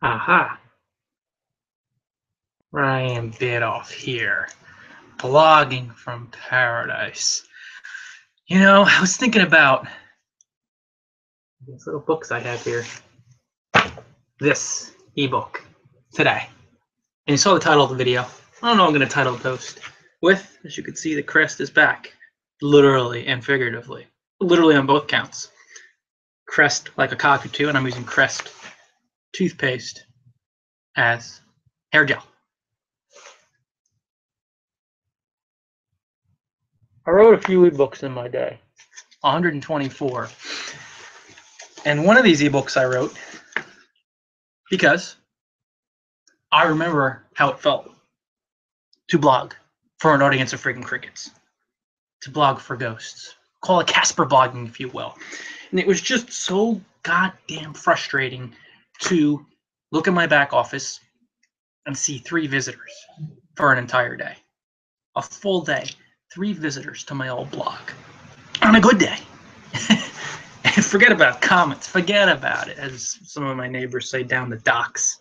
Aha, Ryan Bidoff here, blogging from paradise. I was thinking about these little books I have here. This ebook today. And you saw the title of the video. I don't know, I'm going to title the post with, as you can see, the crest is back. Literally and figuratively. Literally on both counts. Crest like a cockatoo, and I'm using Crest toothpaste as hair gel. I wrote a few ebooks in my day, 124. And one of these ebooks I wrote because I remember how it felt to blog for an audience of freaking crickets, to blog for ghosts. Call it Casper blogging, if you will. And it was just so goddamn frustrating to look at my back office and see 3 visitors for an entire day. A full day, 3 visitors to my old blog on a good day. And forget about comments, forget about it, as some of my neighbors say down the docks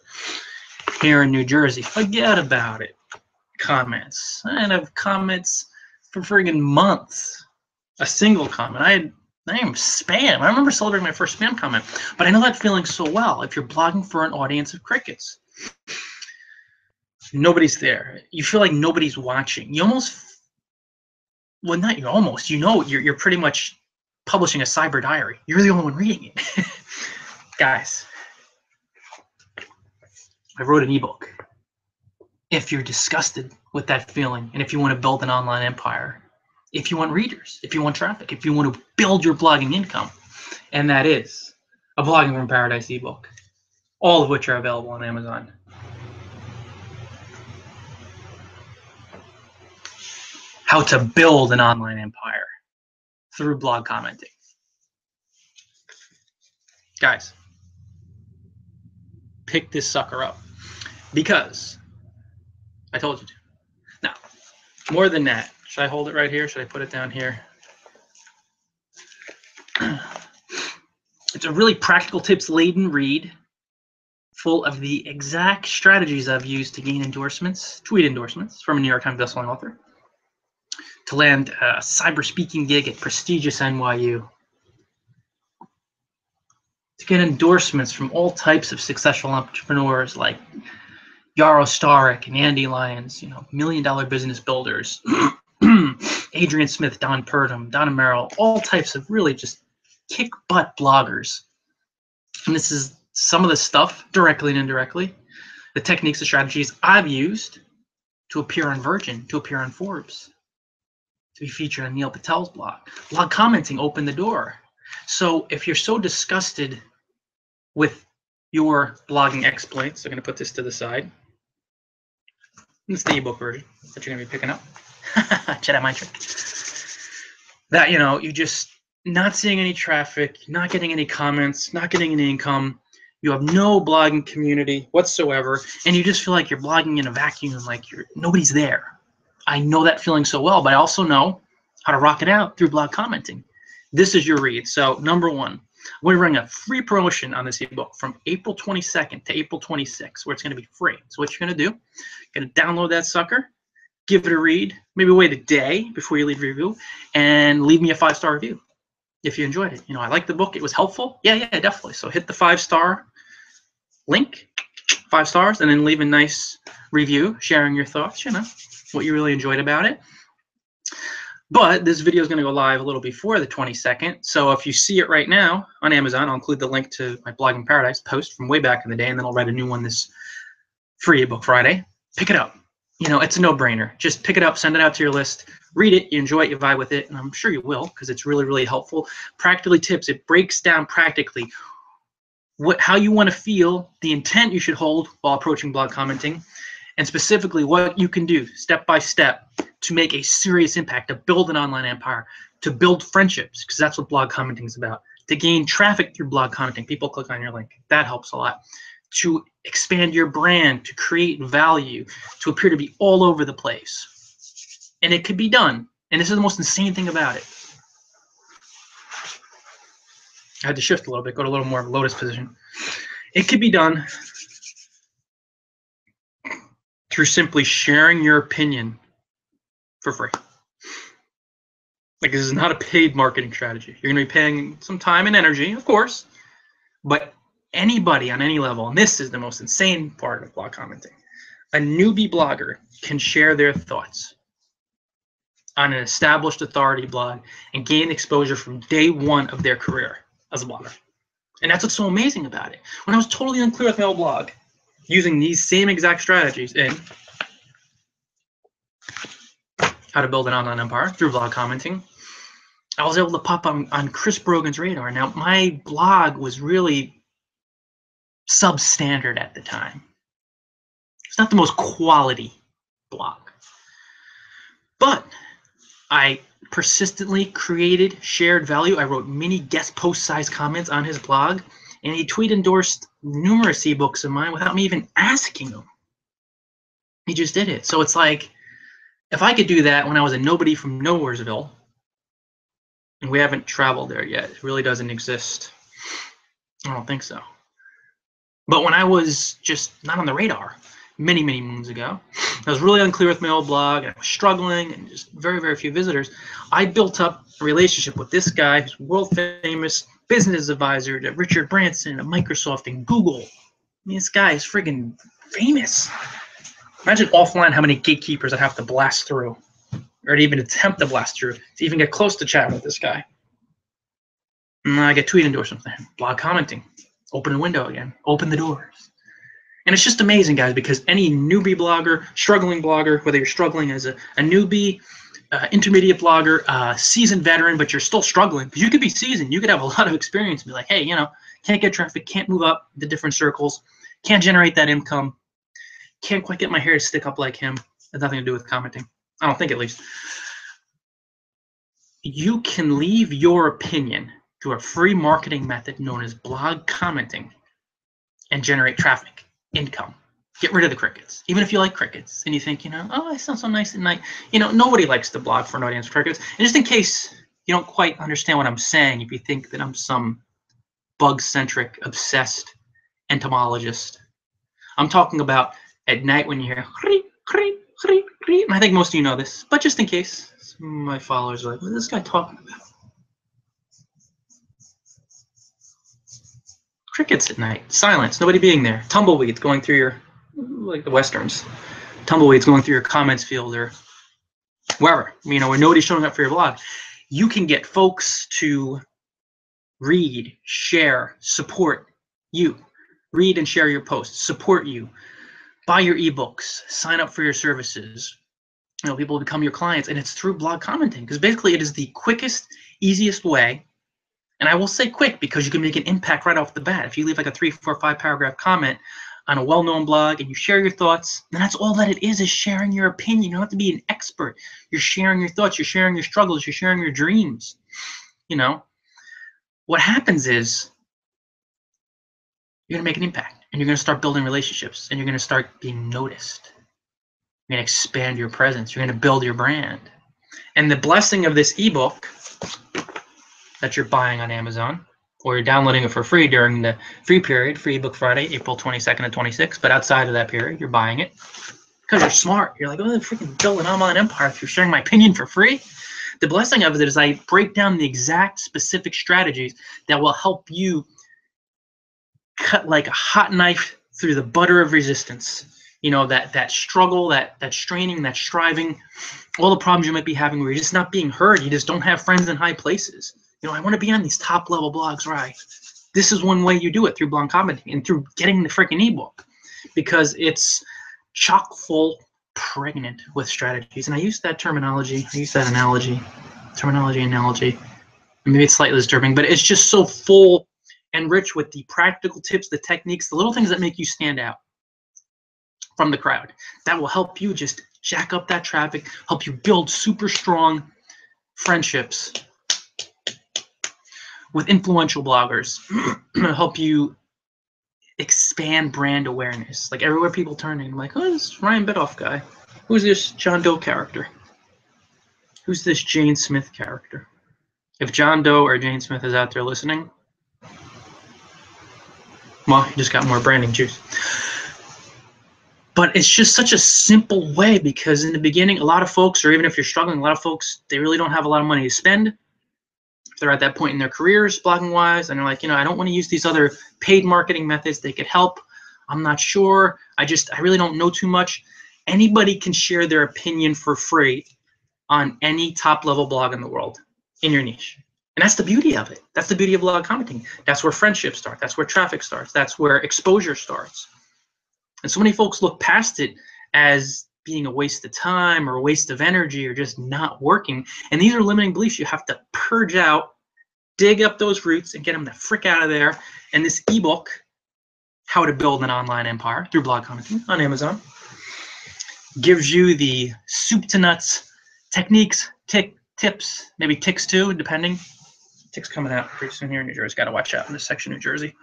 here in New Jersey. Forget about it. Comments. I have comments for friggin' months. A single comment. I am spam. I remember celebrating my first spam comment, but I know that feeling so well. If you're blogging for an audience of crickets, nobody's there. You feel like nobody's watching. You almost, well, not you almost. You're pretty much publishing a cyber diary. You're the only one reading it. Guys, I wrote an ebook. If you're disgusted with that feeling, and if you want to build an online empire, if you want readers, if you want traffic, if you want to build your blogging income, and that is a Blogging from Paradise ebook, all of which are available on Amazon. How to build an online empire through blog commenting. Guys, pick this sucker up because I told you to. Now, more than that, should I hold it right here? Should I put it down here? It's a really practical tips-laden read full of the exact strategies I've used to gain endorsements, tweet endorsements from a New York Times bestselling author, to land a cyber speaking gig at prestigious NYU, to get endorsements from all types of successful entrepreneurs like Yaro Starik and Andy Lyons, million-dollar business builders, Adrian Smith, Don Purdom, Donna Merrill, all types of really just kick-butt bloggers. And this is some of the stuff, directly and indirectly, the techniques and strategies I've used to appear on Virgin, to appear on Forbes, to be featured on Neil Patel's blog. Blog commenting opened the door. So if you're so disgusted with your blogging exploits, I'm going to put this to the side. It's the ebook version that you're going to be picking up. Jedi mind trick. That, you just not seeing any traffic, not getting any comments, not getting any income. You have no blogging community whatsoever, and you just feel like you're blogging in a vacuum, like nobody's there. I know that feeling so well, but I also know how to rock it out through blog commenting. This is your read. So number 1, we're running a free promotion on this ebook from April 22nd to April 26th, where it's going to be free. So what you're going to do, you're going to download that sucker, give it a read, maybe wait a day before you leave a review, and leave me a 5-star review if you enjoyed it. I liked the book. It was helpful. Yeah, definitely. So hit the 5-star link, 5 stars, and then leave a nice review sharing your thoughts, what you really enjoyed about it. But this video is going to go live a little before the 22nd. So if you see it right now on Amazon, I'll include the link to my Blogging Paradise post from way back in the day, and then I'll write a new one this free ebook Friday. Pick it up. It's a no-brainer. Just pick it up, send it out to your list, read it, you enjoy it, you vibe with it, and I'm sure you will because it's really, really helpful. Practically tips. It breaks down practically how you want to feel, the intent you should hold while approaching blog commenting, and specifically what you can do step by step to make a serious impact, to build an online empire, to build friendships, because that's what blog commenting is about, to gain traffic through blog commenting. People click on your link. That helps a lot. To expand your brand, to create value, to appear to be all over the place. And it could be done. And this is the most insane thing about it. I had to shift a little bit, go to a little more lotus position. It could be done through simply sharing your opinion for free. Like, this is not a paid marketing strategy. You're going to be paying some time and energy, of course, but anybody on any level, and this is the most insane part of blog commenting, a newbie blogger can share their thoughts on an established authority blog and gain exposure from day one of their career as a blogger. And that's what's so amazing about it. When I was totally unclear with my old blog, using these same exact strategies in how to build an online empire through blog commenting, I was able to pop on Chris Brogan's radar. Now, my blog was really substandard at the time. It's not the most quality blog. But I persistently created shared value. I wrote mini guest post size comments on his blog, and he tweet endorsed numerous ebooks of mine without me even asking him. He just did it. So it's like, if I could do that when I was a nobody from Nowheresville, and we haven't traveled there yet, it really doesn't exist. I don't think so. But when I was just not on the radar, many, many moons ago, I was really unclear with my old blog, and I was struggling, and just very, very few visitors. I built up a relationship with this guy who's world famous business advisor to Richard Branson at Microsoft and Google. I mean, this guy is friggin' famous. Imagine offline how many gatekeepers I'd have to blast through, or to even attempt to blast through, to even get close to chatting with this guy. And I get tweet endorsements from him, blog commenting, open the window again, open the doors. And it's just amazing, guys, because any newbie blogger, struggling blogger, whether you're struggling as a newbie, intermediate blogger, seasoned veteran, but you're still struggling, because you could be seasoned, you could have a lot of experience and be like, hey, you know, can't get traffic, can't move up the different circles, can't generate that income, can't quite get my hair to stick up like him. It has nothing to do with commenting. I don't think, at least. You can leave your opinion through a free marketing method known as blog commenting and generate traffic, income. Get rid of the crickets. Even if you like crickets and you think, you know, oh, I sound so nice at night. You know, nobody likes to blog for an audience of crickets. And just in case you don't quite understand what I'm saying, if you think that I'm some bug-centric, obsessed entomologist, I'm talking about at night when you hear creep, creep, creep, creep. And I think most of you know this, but just in case, some of my followers are like, what is this guy talking about? Crickets at night, silence, nobody being there, tumbleweeds going through your, like the westerns, tumbleweeds going through your comments field or wherever, you know, where nobody's showing up for your blog. You can get folks to read, share, support you, read and share your posts, support you, buy your ebooks, sign up for your services. You know, people will become your clients, and it's through blog commenting, because basically it is the quickest, easiest way. And I will say quick because you can make an impact right off the bat. If you leave like a 3, 4, 5 paragraph comment on a well-known blog and you share your thoughts, then that's all that it is sharing your opinion. You don't have to be an expert. You're sharing your thoughts. You're sharing your struggles. You're sharing your dreams. You know, what happens is you're going to make an impact, and you're going to start building relationships, and you're going to start being noticed. You're going to expand your presence. You're going to build your brand. And the blessing of this ebook that you're buying on Amazon, or you're downloading it for free during the free period, Free Ebook Friday, April 22nd and 26th, but outside of that period, you're buying it because you're smart. You're like, oh, I'm freaking building an online empire through sharing my opinion for free. The blessing of it is I break down the exact specific strategies that will help you cut like a hot knife through the butter of resistance. You know, that struggle, that straining, that striving, all the problems you might be having where you're just not being heard. You just don't have friends in high places. You know, I want to be on these top level blogs, right? This is one way you do it, through blog commenting and through getting the freaking ebook, because it's chock full, pregnant with strategies. And I use that terminology, I use that analogy, analogy. Maybe it's slightly disturbing, but it's just so full and rich with the practical tips, the techniques, the little things that make you stand out from the crowd. That will help you just jack up that traffic, help you build super strong friendships with influential bloggers, help you expand brand awareness. Like everywhere people turn, I'm like, oh, this Ryan Bidoff guy. Who's this John Doe character? Who's this Jane Smith character? If John Doe or Jane Smith is out there listening, well, you just got more branding juice. But it's just such a simple way, because in the beginning, a lot of folks, or even if you're struggling, a lot of folks, they really don't have a lot of money to spend. If they're at that point in their careers, blogging wise, and they're like, I don't want to use these other paid marketing methods. They could help. I'm not sure. I really don't know too much. Anybody can share their opinion for free on any top level blog in the world in your niche. And that's the beauty of it. That's the beauty of blog commenting. That's where friendships start. That's where traffic starts. That's where exposure starts. And so many folks look past it as being a waste of time or a waste of energy or just not working. And these are limiting beliefs you have to purge out, dig up those roots, and get them the frick out of there. And this ebook, How to Build an Online Empire Through Blog Commenting, on Amazon, gives you the soup to nuts techniques, tips, maybe ticks too, depending. Ticks coming out pretty soon here in New Jersey. Got to watch out in this section of New Jersey.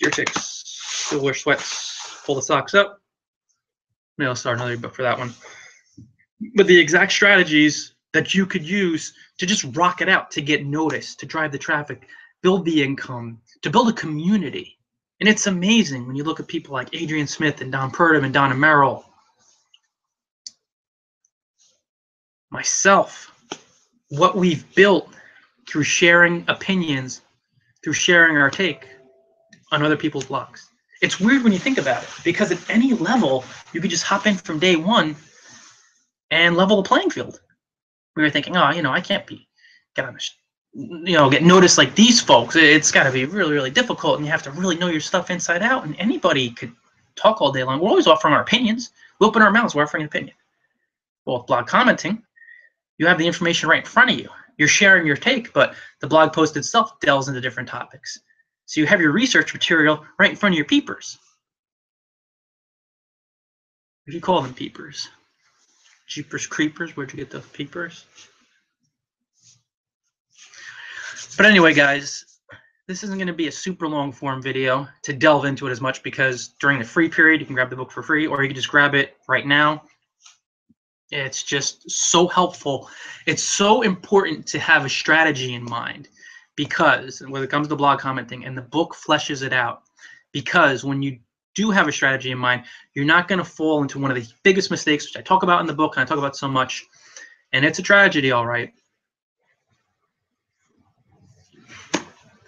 Deer ticks, still wear sweats, pull the socks up. Maybe I'll start another book for that one. But the exact strategies that you could use to just rock it out, to get noticed, to drive the traffic, build the income, to build a community. And it's amazing when you look at people like Adrian Smith and Don Purdom and Donna Merrill. Myself, what we've built through sharing opinions, through sharing our take on other people's blogs. It's weird when you think about it, because at any level, you could just hop in from day one and level the playing field. We were thinking, I can't get noticed like these folks. It's got to be really, really difficult, and you have to really know your stuff inside out. And anybody could talk all day long. We're always offering our opinions. We open our mouths, we're offering an opinion. Well, with blog commenting, you have the information right in front of you. You're sharing your take, but the blog post itself delves into different topics. So you have your research material right in front of your peepers. If you call them peepers. Jeepers creepers, where'd you get those peepers? But anyway, guys, this isn't going to be a super long form video to delve into it as much, because during the free period, you can grab the book for free, or you can just grab it right now. It's just so helpful. It's so important to have a strategy in mind, because when it comes to blog commenting, and the book fleshes it out, because when you do have a strategy in mind, you're not going to fall into one of the biggest mistakes, which I talk about in the book and I talk about so much, and it's a tragedy, all right,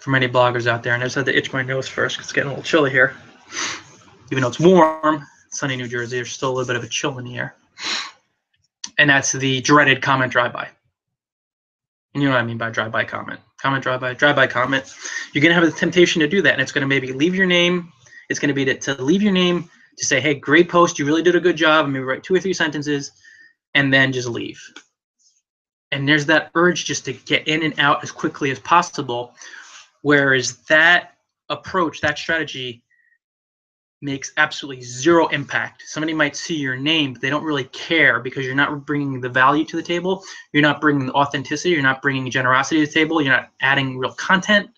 for many bloggers out there. And I just had to itch my nose first because it's getting a little chilly here. Even though it's warm, sunny New Jersey, there's still a little bit of a chill in the air. And that's the dreaded comment drive-by. And you know what I mean by drive-by comment. Comment drive-by comment. You're going to have the temptation to do that, and it's going to maybe leave your name. It's going to be to leave your name, to say, hey, great post, you really did a good job, and maybe write 2 or 3 sentences, and then just leave. And there's that urge just to get in and out as quickly as possible, whereas that approach, that strategy, makes absolutely zero impact. Somebody might see your name, but they don't really care, because you're not bringing the value to the table. You're not bringing the authenticity. You're not bringing generosity to the table. You're not adding real content.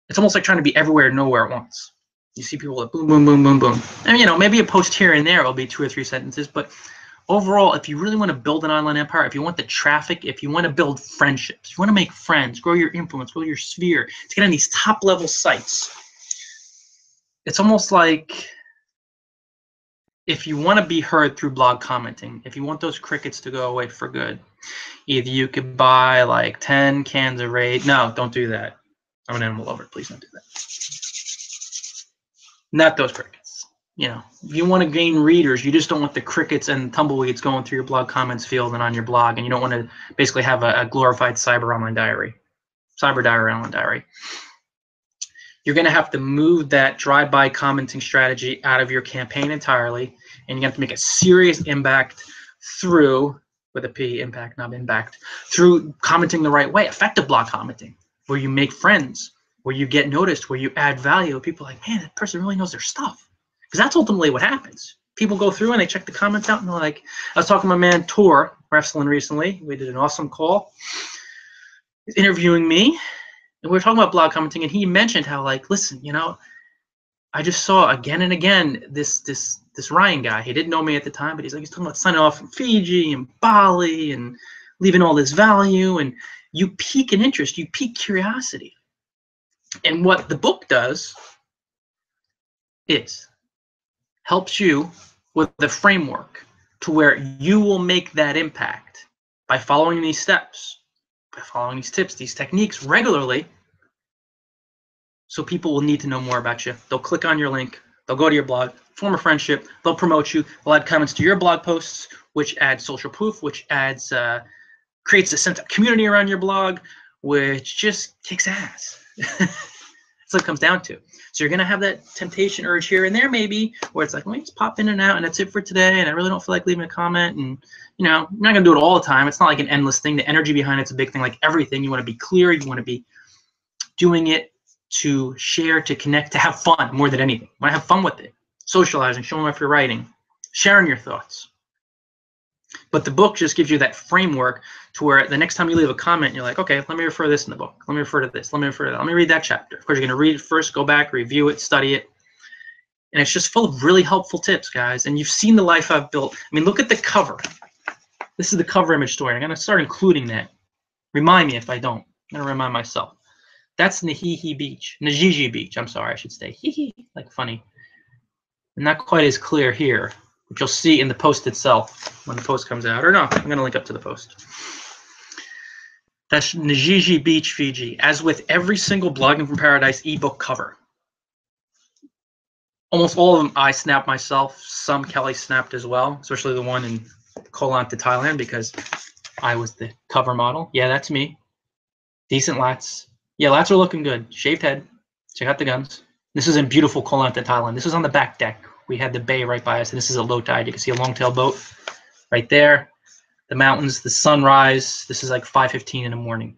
It's almost like trying to be everywhere, nowhere at once. You see people that boom, boom, boom, boom, boom. And maybe a post here and there will be 2 or 3 sentences, but overall, if you really want to build an online empire, if you want the traffic, if you want to build friendships, you want to make friends, grow your influence, grow your sphere, to get on these top level sites, it's almost like if you want to be heard through blog commenting, if you want those crickets to go away for good, either you could buy like 10 cans of Raid. No, don't do that. I'm an animal lover. Please don't do that. Not those crickets. If you want to gain readers, you just don't want the crickets and tumbleweeds going through your blog comments field and on your blog, and you don't want to basically have a glorified cyber online diary. You're going to have to move that drive-by commenting strategy out of your campaign entirely, and you have to make a serious impact through, with a P, impact, not impact, through commenting the right way, effective blog commenting, where you make friends, where you get noticed, where you add value. People are like, man, that person really knows their stuff. Because that's ultimately what happens. People go through and they check the comments out, and they're like, I was talking to my man Tor Wrestling recently. We did an awesome call. He's interviewing me. And we were talking about blog commenting, and he mentioned how, like, listen, I just saw again and again this Ryan guy. He didn't know me at the time, but he's talking about signing off from Fiji and Bali and leaving all this value, and you pique an interest, you pique curiosity. And what the book does is helps you with the framework to where you will make that impact by following these steps, by following these tips, these techniques regularly. So people will need to know more about you. They'll click on your link. They'll go to your blog, form a friendship. They'll promote you. They'll add comments to your blog posts, which adds social proof, which adds creates a sense of community around your blog, which just kicks ass. That's what it comes down to. So you're going to have that temptation urge here and there maybe where it's like, let me just pop in and out and that's it for today. And I really don't feel like leaving a comment. And, you know, you're not going to do it all the time. It's not like an endless thing. The energy behind it's a big thing. Like everything, you want to be clear. You want to be doing it to share, to connect, to have fun more than anything. You want to have fun with it. Socializing, showing off your writing, sharing your thoughts. But the book just gives you that framework to where the next time you leave a comment, you're like, okay, let me refer to this in the book. Let me refer to this. Let me refer to that. Let me read that chapter. Of course, you're going to read it first, go back, review it, study it. And it's just full of really helpful tips, guys. And you've seen the life I've built. I mean, look at the cover. This is the cover image story. I'm going to start including that. Remind me if I don't. I'm going to remind myself. That's Najiji Beach. I'm sorry, I should say. Like funny. And not quite as clear here, which you'll see in the post itself when the post comes out. Or no, I'm going to link up to the post. That's Najiji Beach, Fiji. As with every single Blogging from Paradise ebook cover, almost all of them I snapped myself. Some Kelly snapped as well, especially the one in Koh Lanta, Thailand, because I was the cover model. Yeah, that's me. Decent lats. Yeah, lats are looking good. Shaved head. Check out the guns. This is in beautiful Koh Lanta, Thailand. This is on the back deck. We had the bay right by us, and this is a low tide. You can see a longtail boat right there. The mountains, the sunrise. This is like 5:15 in the morning.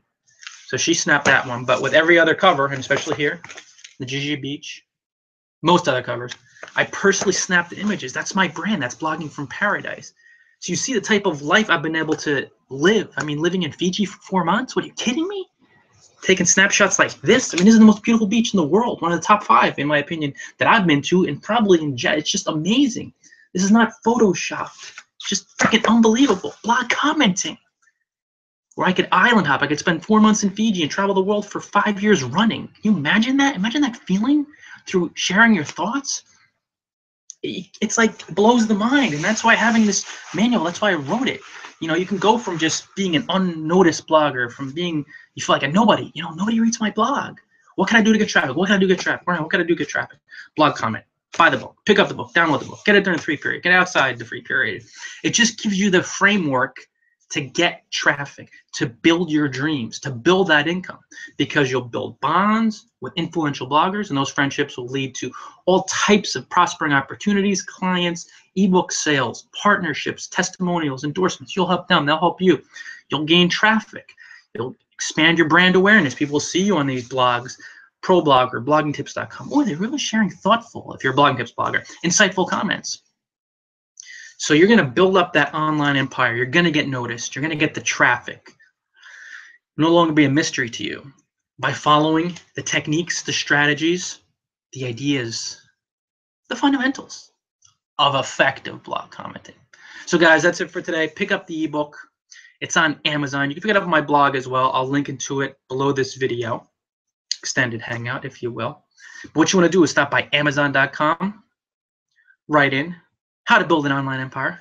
So she snapped that one. But with every other cover, and especially here, the Najiji Beach, most other covers, I personally snap the images. That's my brand. That's Blogging from Paradise. So you see the type of life I've been able to live. I mean, living in Fiji for 4 months? What, are you kidding me? Taking snapshots like this. I mean, this is the most beautiful beach in the world. One of the top 5, in my opinion, that I've been to, and probably in jet. It's just amazing. This is not photoshopped. It's just freaking unbelievable. Blog commenting. Where I could island hop. I could spend 4 months in Fiji and travel the world for 5 years running. Can you imagine that? Imagine that feeling through sharing your thoughts. It's like, it blows the mind. And that's why having this manual, that's why I wrote it. You know, you can go from just being an unnoticed blogger, from being, you feel like a nobody. You know, nobody reads my blog. What can I do to get traffic? What can I do to get traffic? What can I do to get traffic? Blog comment. Buy the book. Pick up the book. Download the book. Get it during the free period. Get outside the free period. It just gives you the framework to get traffic, to build your dreams, to build that income, because you'll build bonds with influential bloggers, and those friendships will lead to all types of prospering opportunities, clients, ebook sales, partnerships, testimonials, endorsements. You'll help them. They'll help you. You'll gain traffic. You'll expand your brand awareness. People will see you on these blogs. ProBlogger, bloggingtips.com. Oh, they're really sharing thoughtful, if you're a Blogging Tips blogger, insightful comments. So you're going to build up that online empire. You're going to get noticed. You're going to get the traffic. No longer be a mystery to you by following the techniques, the strategies, the ideas, the fundamentals of effective blog commenting. So guys, that's it for today. Pick up the ebook. It's on Amazon. You can pick it up on my blog as well. I'll link into it below this video. Extended hangout, if you will. But what you want to do is stop by Amazon.com, write in how to build an online empire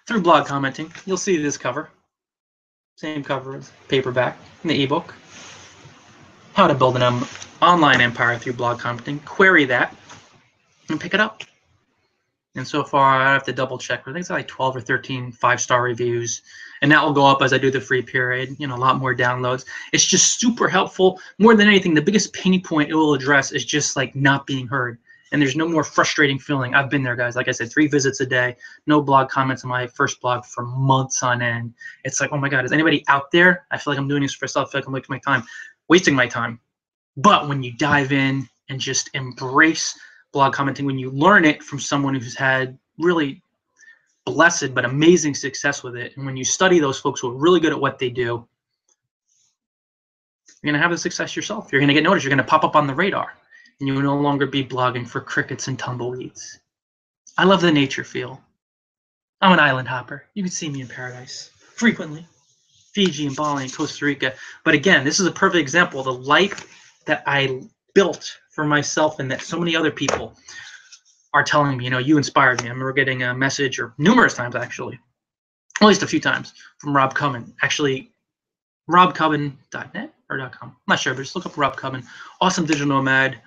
through blog commenting. You'll see this cover. Same cover as paperback in the ebook. How to build an online empire through blog commenting. Query that and pick it up. And so far, I have to double check. I think it's like 12 or 13 5-star reviews. And that will go up as I do the free period. You know, a lot more downloads. It's just super helpful. More than anything, the biggest pain point it will address is just like not being heard. And there's no more frustrating feeling. I've been there, guys. Like I said, 3 visits a day, no blog comments on my first blog for months on end. It's like, oh my God, is anybody out there? I feel like I'm doing this for myself. I feel like I'm wasting my time. But when you dive in and just embrace blog commenting, when you learn it from someone who's had really blessed but amazing success with it, and when you study those folks who are really good at what they do, you're going to have the success yourself. You're going to get noticed. You're going to pop up on the radar. And you will no longer be blogging for crickets and tumbleweeds. I love the nature feel. I'm an island hopper. You can see me in paradise frequently. Fiji and Bali and Costa Rica. But again, this is a perfect example of the life that I built for myself and that so many other people are telling me, you inspired me. I remember getting a message, or numerous times actually, at least a few times, from Rob Cubbin. Actually, robcubbin.net or .com. I'm not sure, but just look up Rob Cubbin. Awesome digital nomad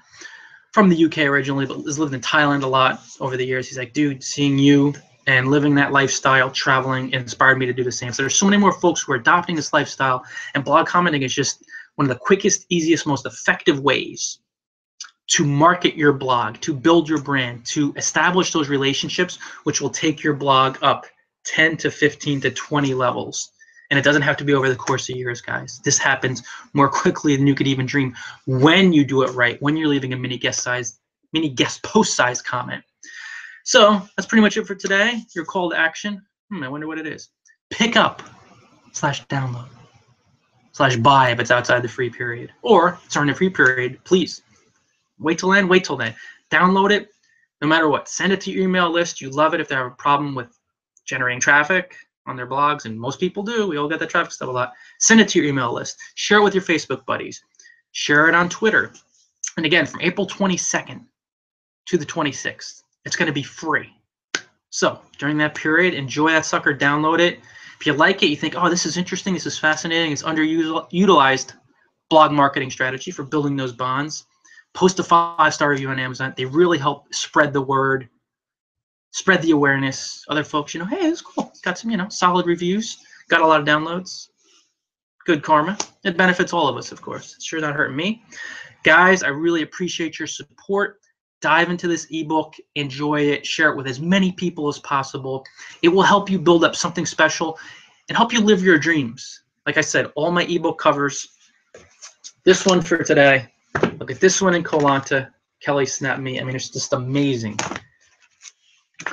from the UK originally, but has lived in Thailand a lot over the years. He's like, dude, seeing you and living that lifestyle, traveling, inspired me to do the same. So there's so many more folks who are adopting this lifestyle, and blog commenting is just one of the quickest, easiest, most effective ways to market your blog, to build your brand, to establish those relationships, which will take your blog up 10 to 15 to 20 levels. And it doesn't have to be over the course of years, guys. This happens more quickly than you could even dream when you do it right, when you're leaving a mini guest post size comment. So that's pretty much it for today. Your call to action. I wonder what it is. Pick up /download /buy if it's outside the free period. Or if it's during the free period, please wait till then. Download it no matter what. Send it to your email list. You love it if they have a problem with generating traffic on their blogs, and most people do. We all get that traffic stuff a lot. Send it to your email list. Share it with your Facebook buddies. Share it on Twitter. And again, from April 22nd to the 26th, it's going to be free. So during that period, enjoy that sucker. Download it. If you like it, you think, oh, this is interesting, this is fascinating, it's underutilized blog marketing strategy for building those bonds, post a 5-star review on Amazon. They really help spread the word, spread the awareness. Other folks, hey, it's cool. Got some, solid reviews. Got a lot of downloads. Good karma. It benefits all of us, of course. It's sure not hurting me. Guys, I really appreciate your support. Dive into this ebook. Enjoy it. Share it with as many people as possible. It will help you build up something special and help you live your dreams. Like I said, all my ebook covers. This one for today. Look at this one in Koh Lanta. Kelly snapped me. I mean, it's just amazing.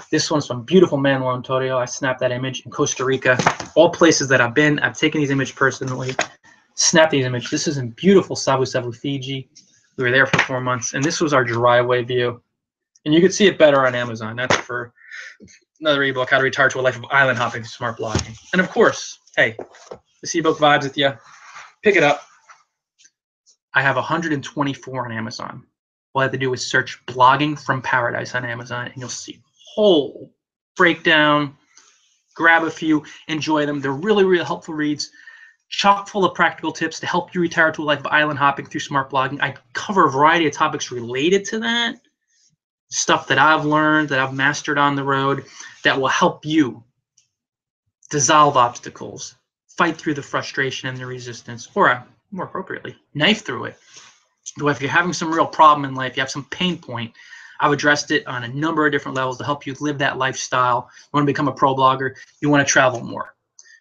This one's from beautiful Manuel Antonio. I snapped that image in Costa Rica. All places that I've been, I've taken these images personally, snapped these images. This is in beautiful Savu Savu, Fiji. We were there for 4 months, and this was our driveway view. And you could see it better on Amazon. That's for another ebook, How to Retire to a Life of Island Hopping Through Smart Blogging. And of course, hey, this ebook vibes with you. Pick it up. I have 124 on Amazon. All I have to do is search Blogging from Paradise on Amazon, and you'll see whole breakdown. Grab a few, enjoy them. They're really, really helpful reads, chock full of practical tips to help you retire to a life of island hopping through smart blogging. I cover a variety of topics related to that, stuff that I've learned, that I've mastered on the road, that will help you dissolve obstacles, fight through the frustration and the resistance, or more appropriately, knife through it. So if you're having some real problem in life, you have some pain point, I've addressed it on a number of different levels to help you live that lifestyle. You want to become a pro blogger, you want to travel more.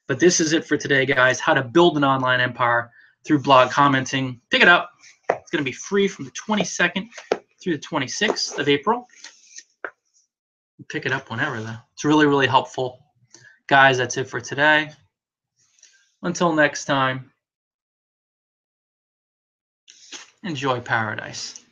But this is it for today, guys. How to build an online empire through blog commenting. Pick it up. It's going to be free from the 22nd through the 26th of April. Pick it up whenever, though. It's really, really helpful. Guys, that's it for today. Until next time, enjoy paradise.